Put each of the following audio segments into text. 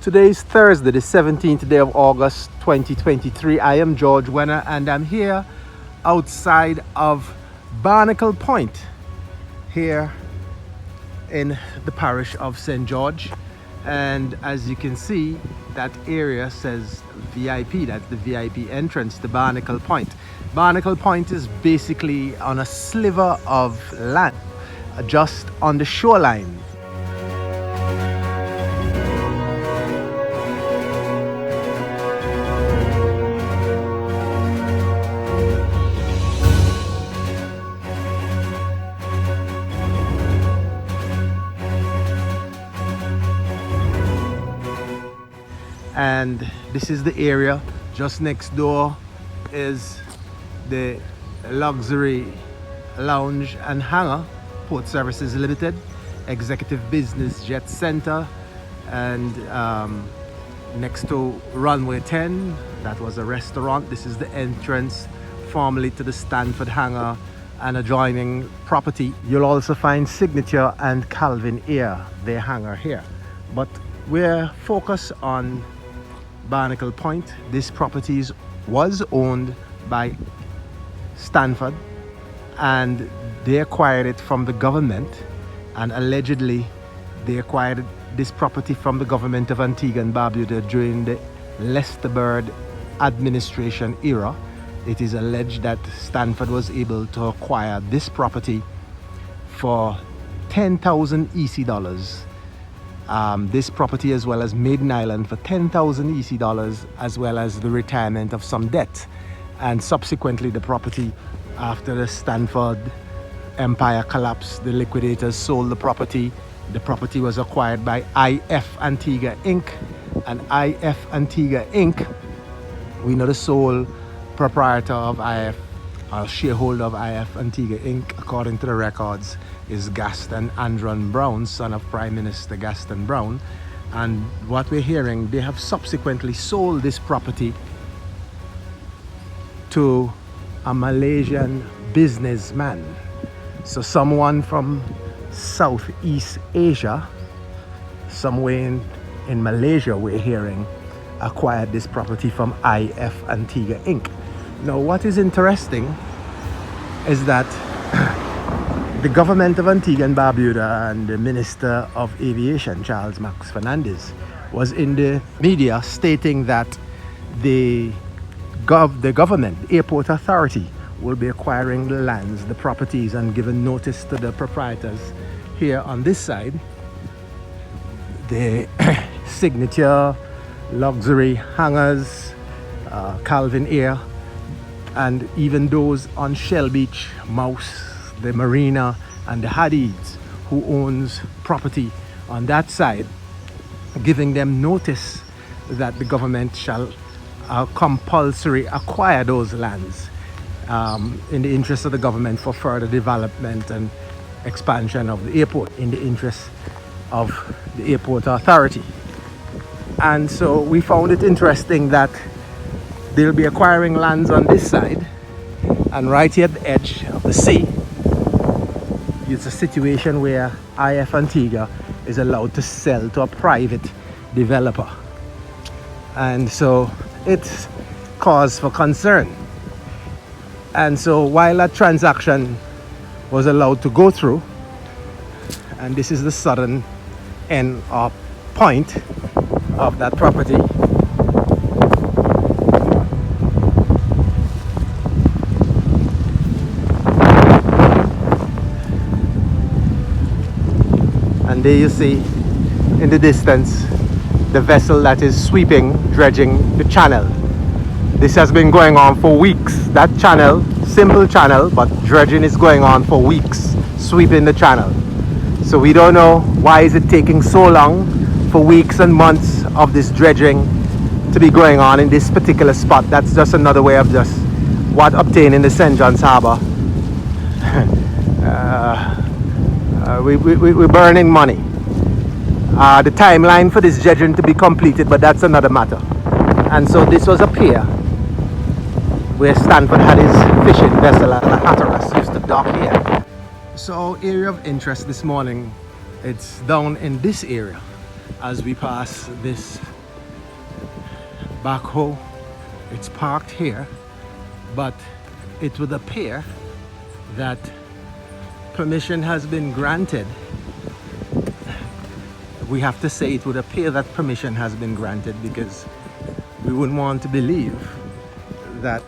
Today is Thursday, the 17th day of August 2023. I am George Wenner and I'm here outside of Barnacle Point here in the parish of St. George. And as you can see, that area says VIP, that's the VIP entrance to Barnacle Point. Barnacle Point is basically on a sliver of land just on the shoreline. And this is the area. Just next door is the luxury lounge and hangar, Port Services Limited, Executive Business Jet Center, and next to runway 10, that was a restaurant. This is the entrance formerly to the Stanford hangar and adjoining property. You'll also find Signature and Calvin Air, their hangar here. But we're focused on Barnacle Point. This property was owned by Stanford and they acquired it from the government, and allegedly they acquired this property from the government of Antigua and Barbuda during the Lester Bird administration era. It is alleged that Stanford was able to acquire this property for 10,000 EC dollars. This property as well as Maiden Island for 10,000 EC dollars, as well as the retirement of some debt. And subsequently the property, after the Stanford empire collapsed, the liquidators sold the property. The property was acquired by IF Antigua Inc. And IF Antigua Inc., we know the sole proprietor of IF, or shareholder of IF Antigua Inc., according to the records, is Gaston Andron Brown, son of Prime Minister Gaston Brown. And what we're hearing, they have subsequently sold this property to a Malaysian businessman. So someone from Southeast Asia, somewhere in Malaysia, we're hearing, acquired this property from IF Antigua Inc. Now what is interesting is that the government of Antigua and Barbuda and the Minister of Aviation, Charles Max Fernandez, was in the media stating that the government, the airport authority, will be acquiring the lands, the properties, and giving notice to the proprietors here on this side. The Signature, Luxury Hangars, Calvin Air, and even those on Shell Beach, Mouse, the Marina, and the Hadids, who owns property on that side, giving them notice that the government shall compulsory acquire those lands in the interest of the government for further development and expansion of the airport, in the interest of the airport authority. And so we found it interesting that they'll be acquiring lands on this side, and right here at the edge of the sea, it's a situation where IF Antigua is allowed to sell to a private developer. And so it's cause for concern. And so while that transaction was allowed to go through, and this is the southern end or point of that property, and there you see in the distance the vessel that is sweeping, dredging the channel. This has been going on for weeks. That channel, simple channel, but dredging is going on for weeks, sweeping the channel. So we don't know why is it taking so long for weeks and months of this dredging to be going on in this particular spot. That's just another way of just what obtained in the St. John's Harbor. We're burning money. The timeline for this dredging to be completed, but that's another matter. And so this was a pier where Stanford had his fishing vessel, and the Hatteras used to dock here. So area of interest this morning, it's down in this area as we pass this backhoe. It's parked here, but it would appear that permission has been granted. We have to say it would appear that permission has been granted, because we wouldn't want to believe that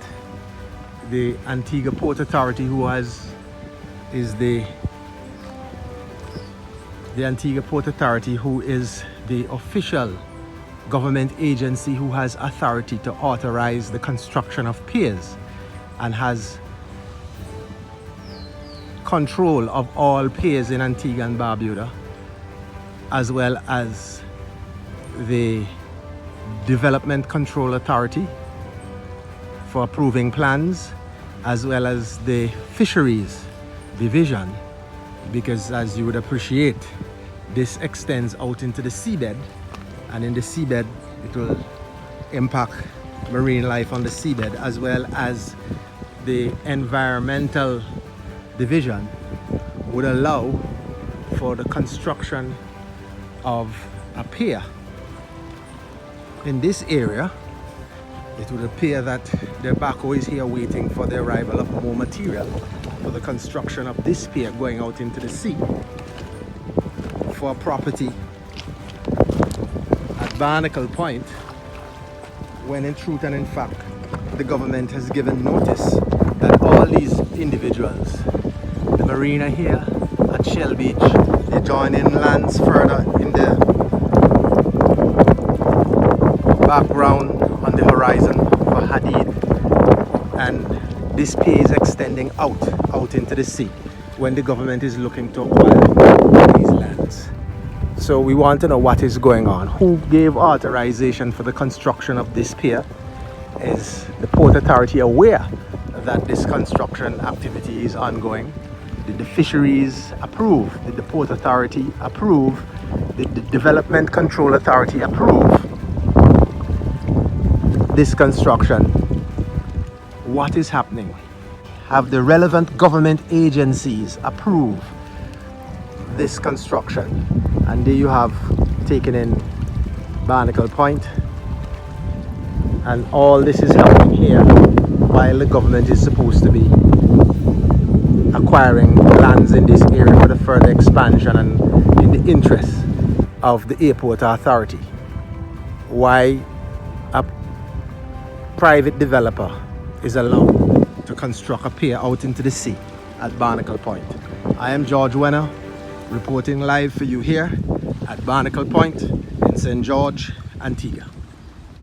the Antigua Port Authority, is the Antigua Port Authority, who is the official government agency who has authority to authorize the construction of piers and has control of all piers in Antigua and Barbuda, as well as the Development Control Authority for approving plans, as well as the Fisheries Division, because as you would appreciate, this extends out into the seabed, and in the seabed it will impact marine life on the seabed, as well as the Environmental Division would allow for the construction of a pier. In this area, it would appear that the backhoe is here waiting for the arrival of more material for the construction of this pier going out into the sea for a property at Barnacle Point, when in truth and in fact the government has given notice that all these individuals, the marina here at Shell Beach, the adjoining lands further in the background on the horizon for Hadid, and this pier is extending out into the sea when the government is looking to acquire these lands. So we want to know what is going on. Who gave authorization for the construction of this pier? Is the Port Authority aware that this construction activity is ongoing? Did the fisheries approve? Did the Port Authority approve? Did the Development Control Authority approve this construction? What is happening? Have the relevant government agencies approved this construction? And there you have taken in Barnacle Point, and all this is happening here while the government is supposed to be acquiring lands in this area for the further expansion and in the interest of the Airport Authority. Why a private developer is allowed to construct a pier out into the sea at Barnacle Point. I am George Wenner, reporting live for you here at Barnacle Point in St. George, Antigua.